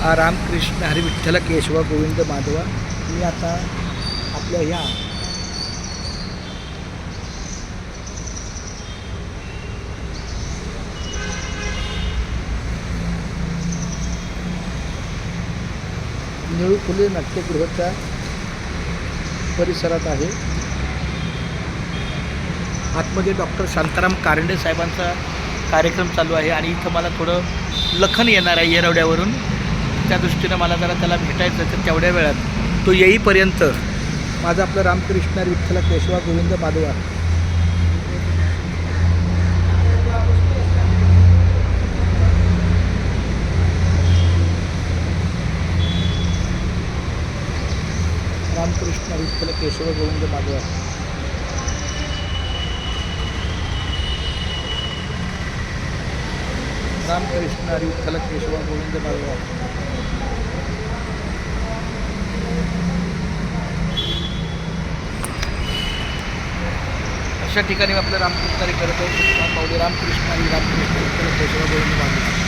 रामकृष्ण हरी विठ्ठल केशव गोविंद माधवा. मी आता आपल्या ह्या निळू फुले नाट्यगृहाच्या परिसरात आहे. आतमध्ये डॉक्टर शांताराम कारंडे साहेबांचा कार्यक्रम चालू आहे आणि इथं मला थोडं लखन येणार आहे येरवड्यावरून. त्या दृष्टीनं मला जरा त्याला भेटायचं तर तेवढ्या वेळात तो येईपर्यंत माझं आपलं रामकृष्ण विठ्ठल केशवा गोविंद माधवा रामकृष्ण विठ्ठल केशव गोविंद माधवा. रामकृष्ण विठ्ठल केशव गोविंद माधवा. अशा ठिकाणी आपलं रामकृष्ण करत आहे. रामकृष्ण विठ्ठल केशव गोविंद माधवा.